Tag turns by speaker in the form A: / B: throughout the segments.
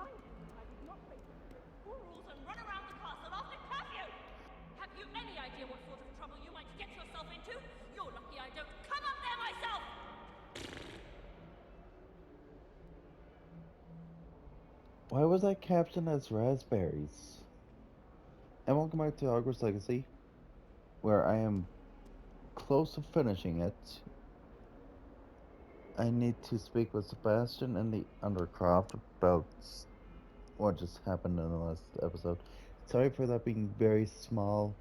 A: remind you, I did not break the school rules and run around the castle after curfew! Have you any idea what sort of trouble you might get yourself into? You're lucky I don't come up there myself!
B: Why was that captioned as raspberries? And welcome back to Hogwarts Legacy, where I am close to finishing it. I need to speak with Sebastian and the Undercroft about what just happened in the last episode. Sorry for that being very small.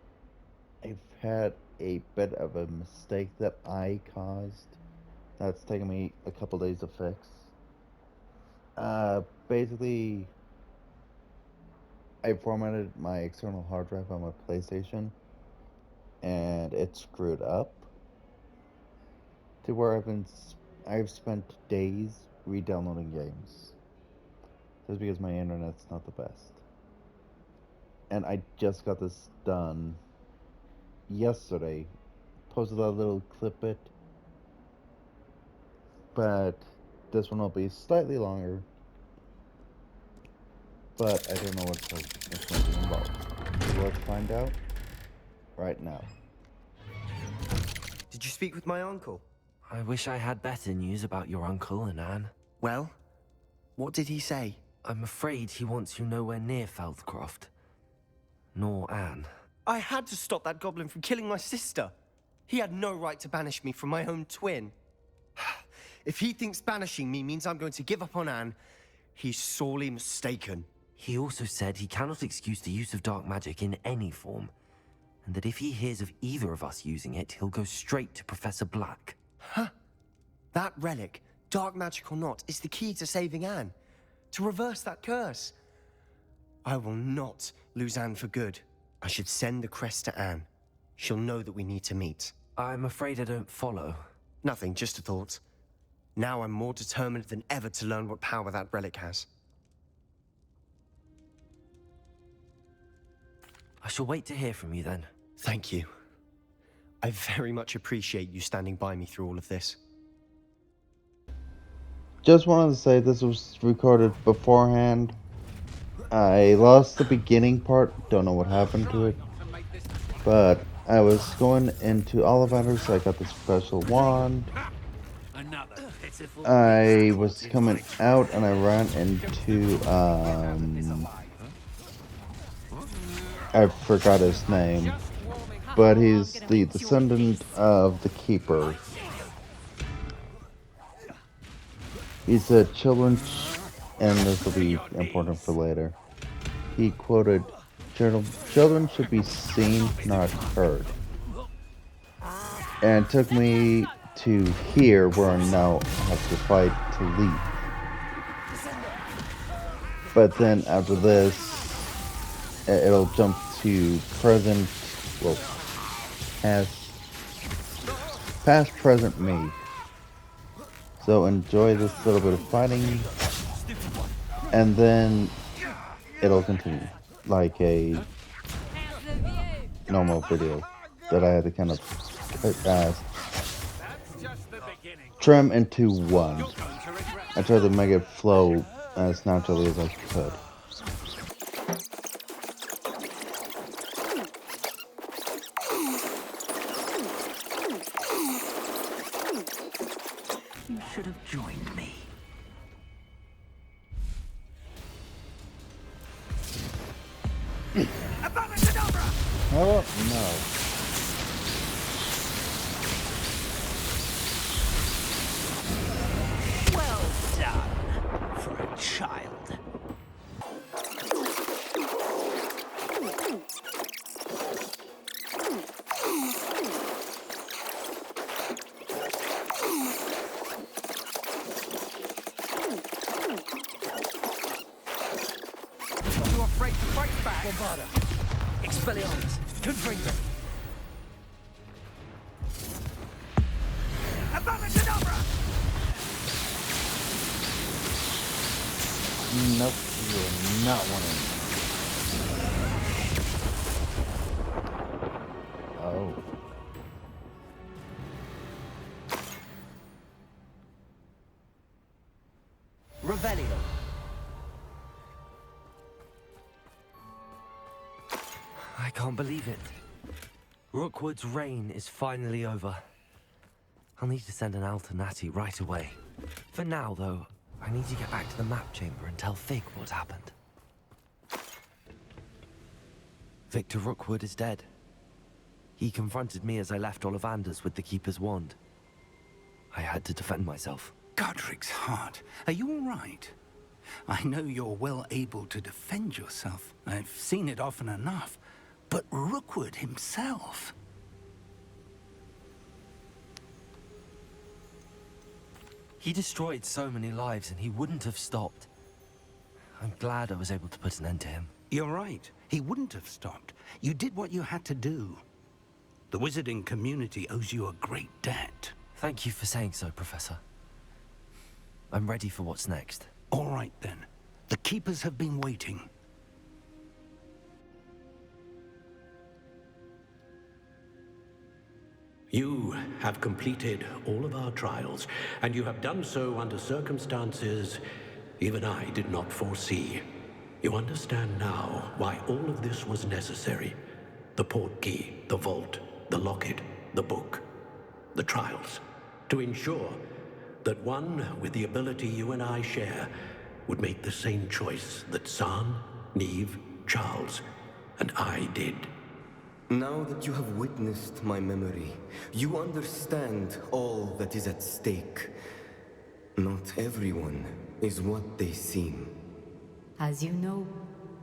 B: I've had a bit of a mistake that I caused. That's taken me a couple days to fix. Basically, I formatted my external hard drive on my PlayStation, and it screwed up to where I've spent days re-downloading games. Just because my internet's not the best. And I just got this done yesterday. Posted a little clip it, but this one will be slightly longer. But I don't know what's going to be involved. So let's find out right now.
C: Did you speak with my uncle?
D: I wish I had better news about your uncle and Anne.
C: Well, what did he say?
D: I'm afraid he wants you nowhere near Feldcroft. Nor Anne.
C: I had to stop that goblin from killing my sister. He had no right to banish me from my own twin. If he thinks banishing me means I'm going to give up on Anne, he's sorely mistaken.
D: He also said he cannot excuse the use of dark magic in any form, and that if he hears of either of us using it, he'll go straight to Professor Black.
C: Huh? That relic, dark magic or not, is the key to saving Anne. To reverse that curse. I will not lose Anne for good. I should send the crest to Anne. She'll know that we need to meet.
D: I'm afraid I don't follow.
C: Nothing, just a thought. Now I'm more determined than ever to learn what power that relic has.
D: I shall wait to hear from you then.
C: Thank you. I very much appreciate you standing by me through all of this.
B: Just wanted to say this was recorded beforehand. I lost the beginning part, don't know what happened to it. But I was going into Ollivander, so I got the special wand. I was coming out and I ran into, I forgot his name. But he's the descendant of the Keeper. He said children, and this will be important for later. He quoted, children should be seen, not heard. And it took me to here, where I now have to fight to leave. But then after this, it'll jump to present, well, past, present me. So enjoy this little bit of fighting, and then it'll continue, like a normal video that I had to kind of trim into one. I tried to make it flow as naturally as I could.
D: You should have joined me.
B: Oh, no.
E: Well done for a child.
F: Too afraid to fight back? Bombarda. Expelliarmus. Confringo. Abracadabra!
B: Nope, you're not winning. Oh.
F: Revelio.
D: can't believe it. Rookwood's reign is finally over. I'll need to send an Alternati right away. For now, though, I need to get back to the map chamber and tell Fig what happened. Victor Rookwood is dead. He confronted me as I left Ollivanders with the Keeper's wand. I had to defend myself.
E: Godric's heart. Are you all right? I know you're well able to defend yourself. I've seen it often enough. But Rookwood himself...
D: He destroyed so many lives and he wouldn't have stopped. I'm glad I was able to put an end to him.
E: You're right. He wouldn't have stopped. You did what you had to do. The wizarding community owes you a great debt.
D: Thank you for saying so, Professor. I'm ready for what's next.
E: All right, then. The Keepers have been waiting.
G: You have completed all of our trials, and you have done so under circumstances even I did not foresee. You understand now why all of this was necessary. The portkey, the vault, the locket, the book, the trials. To ensure that one with the ability you and I share would make the same choice that San, Neve, Charles, and I did.
C: Now that you have witnessed my memory, you understand all that is at stake. Not everyone is what they seem.
H: As you know,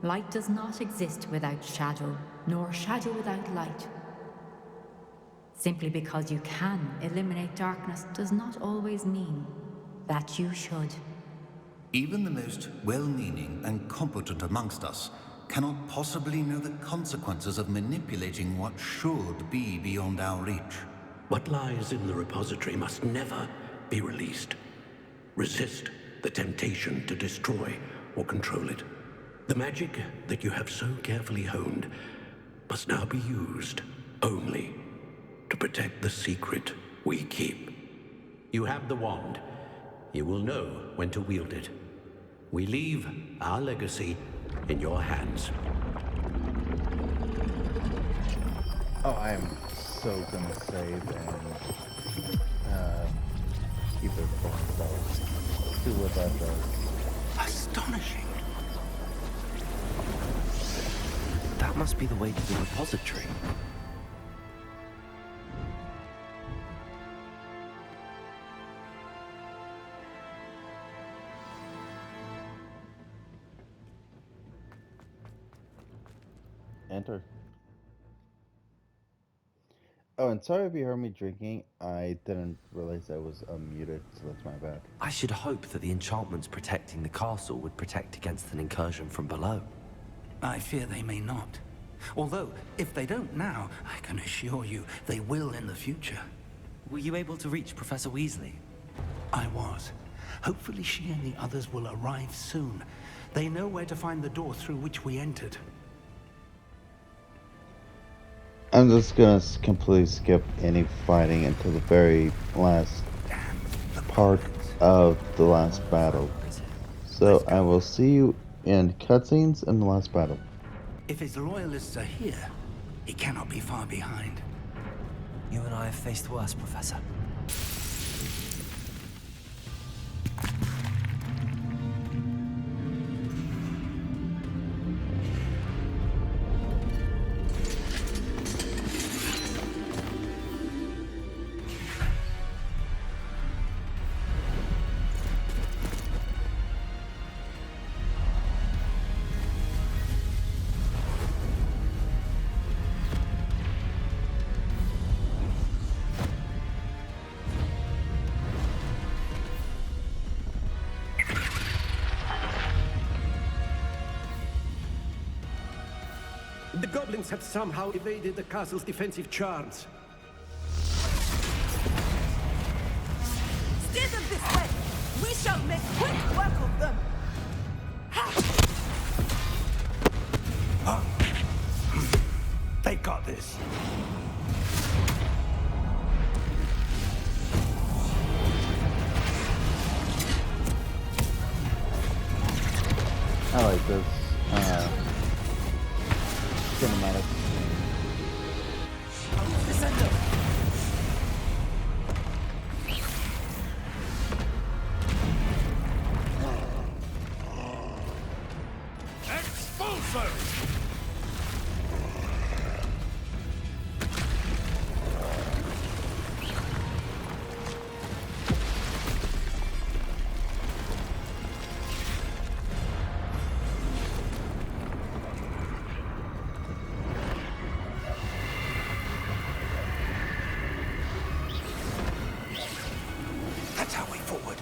H: light does not exist without shadow, nor shadow without light. Simply because you can eliminate darkness does not always mean that you should.
I: Even the most well-meaning and competent amongst us cannot possibly know the consequences of manipulating what should be beyond our reach.
G: What lies in the repository must never be released. Resist the temptation to destroy or control it. The magic that you have so carefully honed must now be used only to protect the secret we keep. You have the wand. You will know when to wield it. We leave our legacy in your hands.
B: Oh, I am so gonna save and keep it for myself. See what that does.
E: Astonishing.
D: That must be the way to the repository.
B: Enter. Oh, and sorry if you heard me drinking. I didn't realize I was unmuted, so that's my bad.
D: I should hope that the enchantments protecting the castle would protect against an incursion from below.
E: I fear they may not. Although, if they don't now, I can assure you they will in the future.
D: Were you able to reach Professor Weasley?
E: I was. Hopefully she and the others will arrive soon. They know where to find the door through which we entered.
B: I'm just gonna completely skip any fighting until the very last part of the last battle. So I will see you in cutscenes in the last battle.
E: If his loyalists are here, he cannot be far behind.
D: You and I have faced worse, Professor.
J: The goblins have somehow evaded the castle's defensive charms.
A: Steer them this way! We shall make quick work of them!
E: They got this.
B: I like this cinematic
F: Send them!
K: Expulsor!
E: That's our way forward.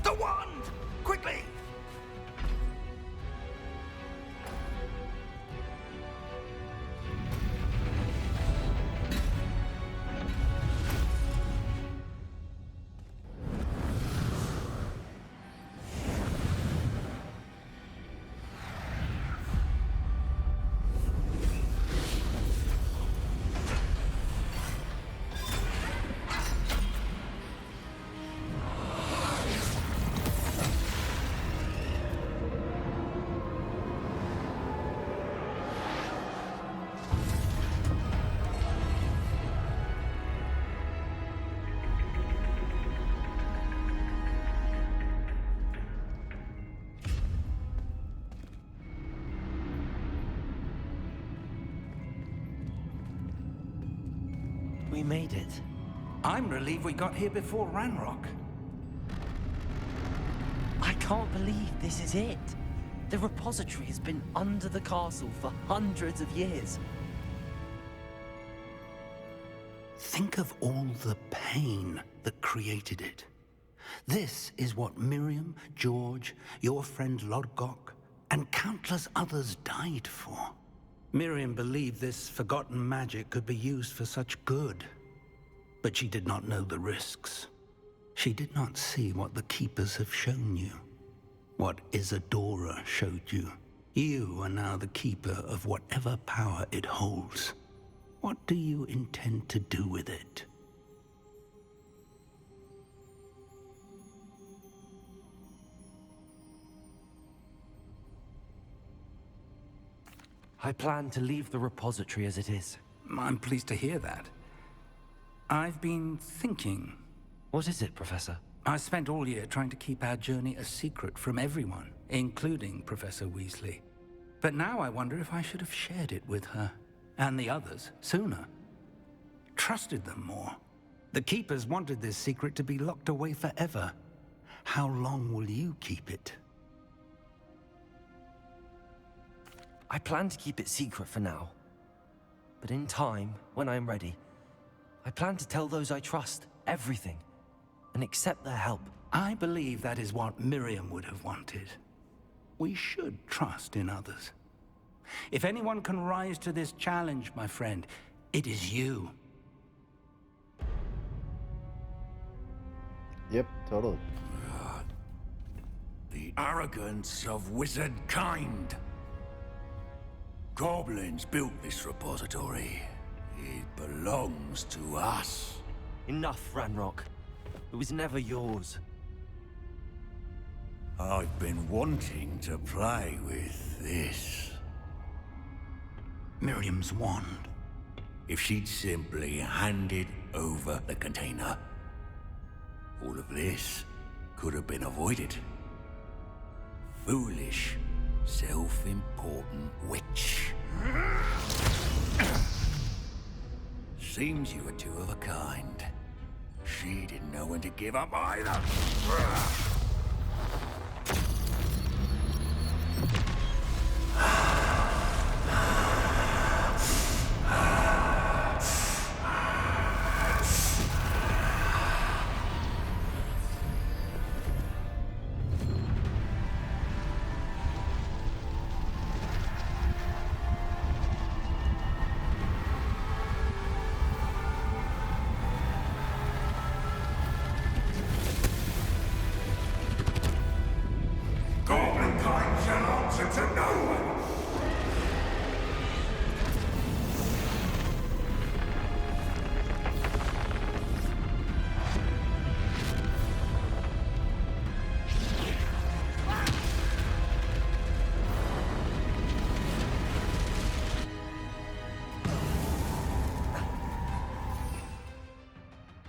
F: The wand! Quickly!
D: We made it.
E: I'm relieved we got here before Ranrock.
D: I can't believe this is it. The repository has been under the castle for hundreds of years.
E: Think of all the pain that created it. This is what Miriam, George, your friend Lodgok, and countless others died for. Miriam believed this forgotten magic could be used for such good. But she did not know the risks. She did not see what the Keepers have shown you. What Isadora showed you. You are now the Keeper of whatever power it holds. What do you intend to do with it?
D: I plan to leave the repository as it is.
E: I'm pleased to hear that. I've been thinking.
D: What is it, Professor?
E: I spent all year trying to keep our journey a secret from everyone, including Professor Weasley. But now I wonder if I should have shared it with her, and the others, sooner. Trusted them more. The Keepers wanted this secret to be locked away forever. How long will you keep it?
D: I plan to keep it secret for now. But in time, when I'm ready, I plan to tell those I trust everything and accept their help.
E: I believe that is what Miriam would have wanted. We should trust in others. If anyone can rise to this challenge, my friend, it is you.
B: Yep, totally.
K: The arrogance of wizard kind. Goblins built this repository. It belongs to us.
D: Enough, Ranrock. It was never yours.
K: I've been wanting to play with this.
E: Miriam's wand.
K: If she'd simply handed over the container, all of this could have been avoided. Foolish, self-important witch. Seems you were two of a kind. She didn't know when to give up either.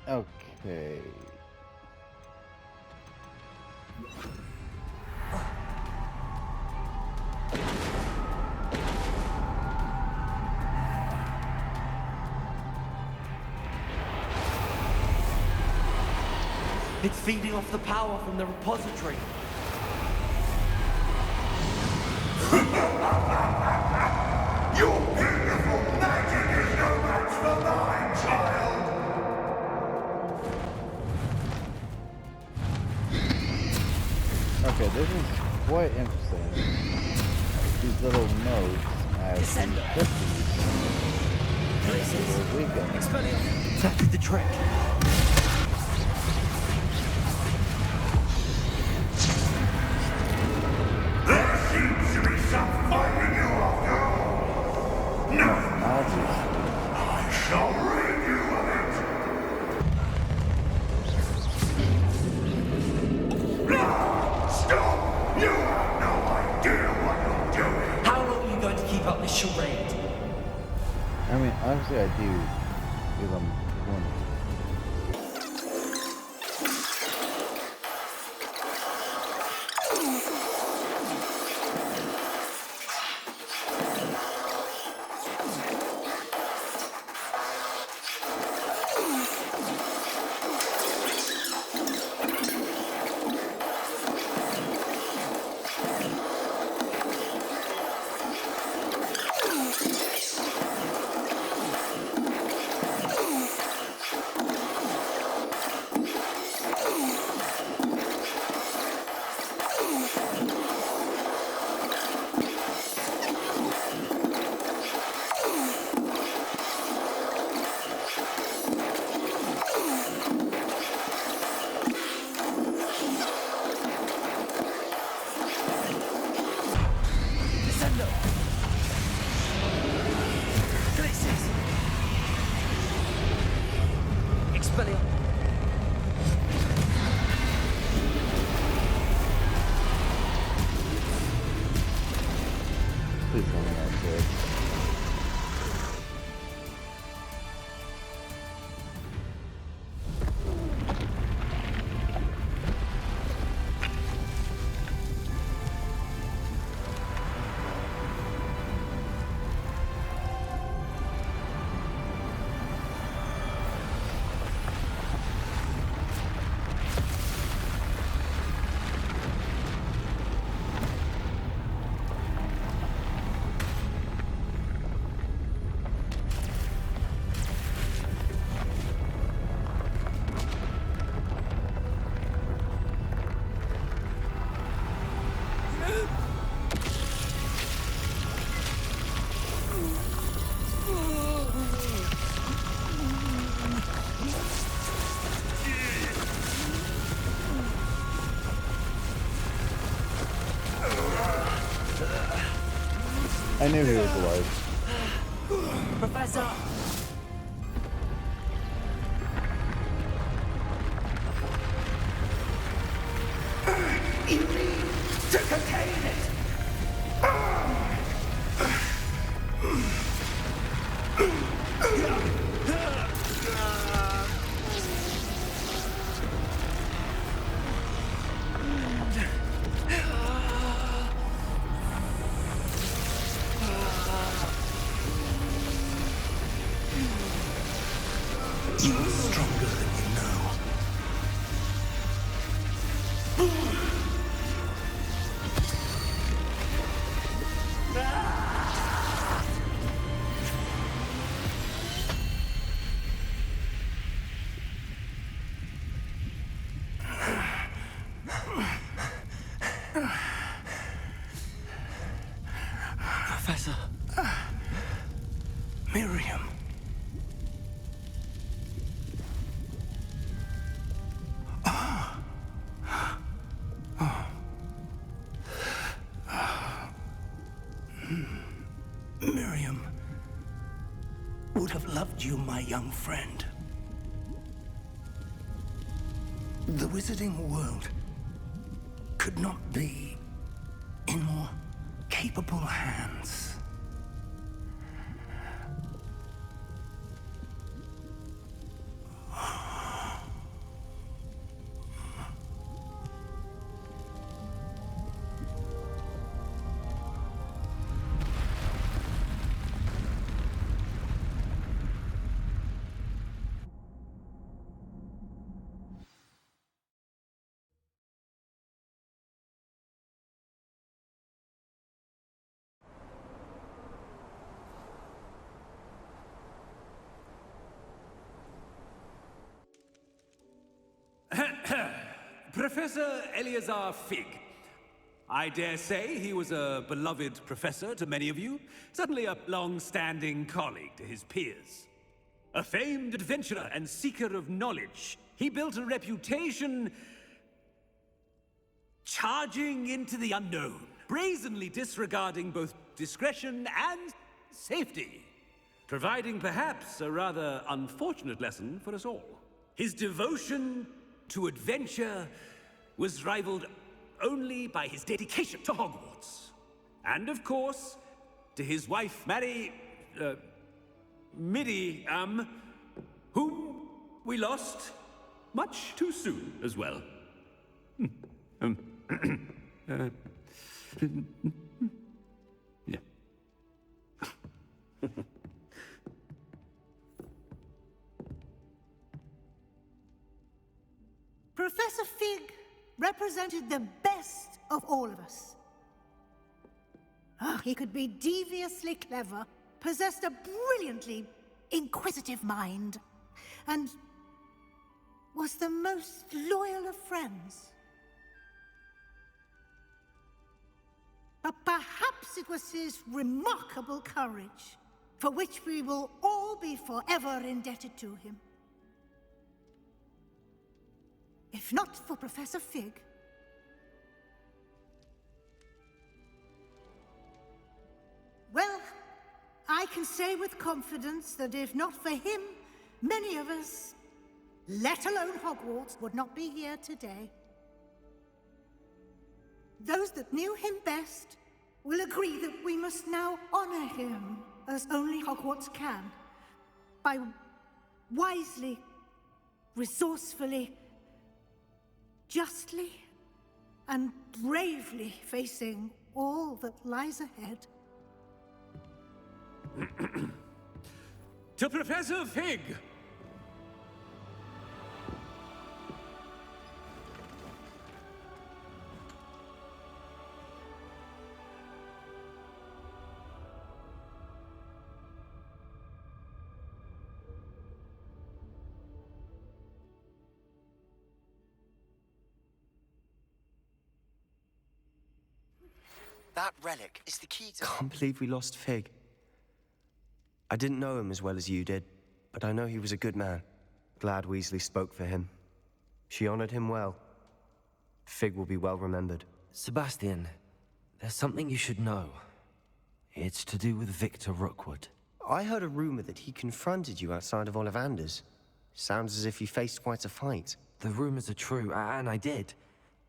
B: Okay.
D: It's feeding off the power from the repository.
K: Your beautiful magic is no match for mine, child!
B: Okay, this is quite interesting. These little notes have some cryptids.
D: That did the trick.
K: There seems to be some fighting you after all. No,
B: Obviously.
K: I shall rid you of it. No! Stop! You have no idea what you're doing.
D: How long are you going to keep up this charade?
B: I mean, obviously I do give them one. Please tell me that's it. I knew he was alive.
D: Professor!
K: You need to contain it!
E: You are stronger than you know. Miriam. Miriam would have loved you, my young friend. The wizarding world could not be in more capable hands.
L: Professor Eleazar Fig. I dare say he was a beloved professor to many of you, certainly a long-standing colleague to his peers. A famed adventurer and seeker of knowledge, he built a reputation charging into the unknown, brazenly disregarding both discretion and safety, providing perhaps a rather unfortunate lesson for us all. His devotion to adventure was rivaled only by his dedication to Hogwarts. And of course, to his wife, Miriam, whom we lost much too soon as well. Yeah.
M: Professor Fig represented the best of all of us. He could be deviously clever, possessed a brilliantly inquisitive mind, and was the most loyal of friends. But perhaps it was his remarkable courage, for which we will all be forever indebted to him. If not for Professor Fig, well, I can say with confidence that if not for him, many of us, let alone Hogwarts, would not be here today. Those that knew him best will agree that we must now honor him as only Hogwarts can, by wisely, resourcefully, justly and bravely facing all that lies ahead.
L: To Professor Fig!
C: That relic is the key to... Can't believe we lost Fig. I didn't know him as well as you did, but I know he was a good man. Glad Weasley spoke for him. She honored him well. Fig will be well remembered.
D: Sebastian, there's something you should know. It's to do with Victor Rookwood.
C: I heard a rumor that he confronted you outside of Ollivander's. Sounds as if you faced quite a fight.
D: The rumors are true, and I did,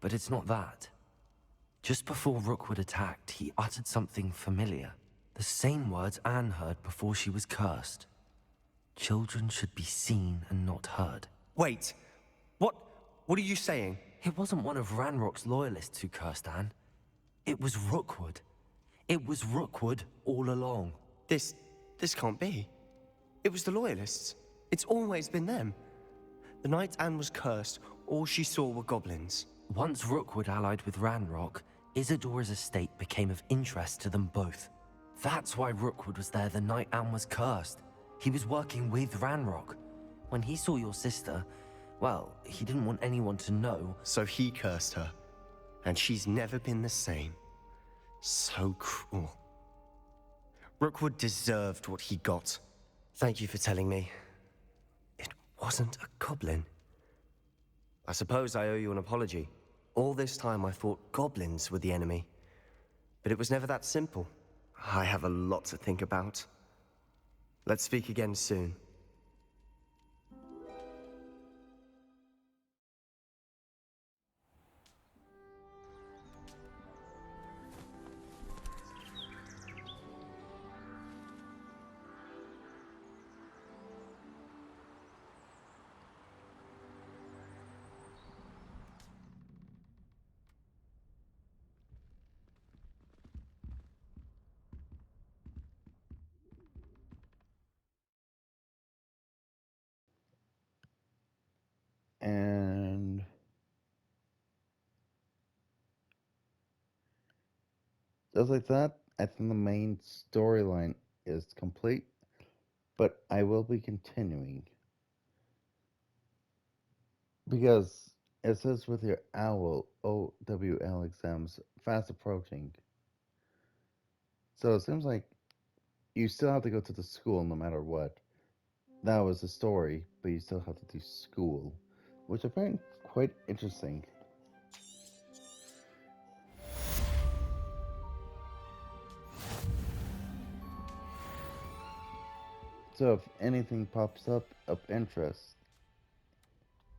D: but it's not that. Just before Rookwood attacked, he uttered something familiar. The same words Anne heard before she was cursed. Children should be seen and not heard.
C: Wait, what are you saying?
D: It wasn't one of Ranrock's loyalists who cursed Anne. It was Rookwood. It was Rookwood all along.
C: This can't be. It was the loyalists. It's always been them. The night Anne was cursed, all she saw were goblins.
D: Once Rookwood allied with Ranrock, Isadora's estate became of interest to them both. That's why Rookwood was there the night Anne was cursed. He was working with Ranrock. When he saw your sister, well, he didn't want anyone to know.
C: So he cursed her. And she's never been the same. So cruel. Rookwood deserved what he got. Thank you for telling me. It wasn't a goblin. I suppose I owe you an apology. All this time I thought goblins were the enemy. But it was never that simple. I have a lot to think about. Let's speak again soon.
B: And just like that, I think the main storyline is complete, but I will be continuing. Because it says with your OWL exams fast approaching. So it seems like you still have to go to the school no matter what. That was the story, but you still have to do school, which I find quite interesting. So if anything pops up of interest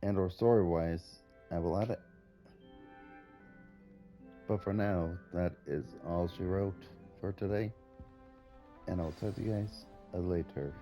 B: and or story-wise, I will add it. But for now, that is all she wrote for today, and I'll talk to you guys later.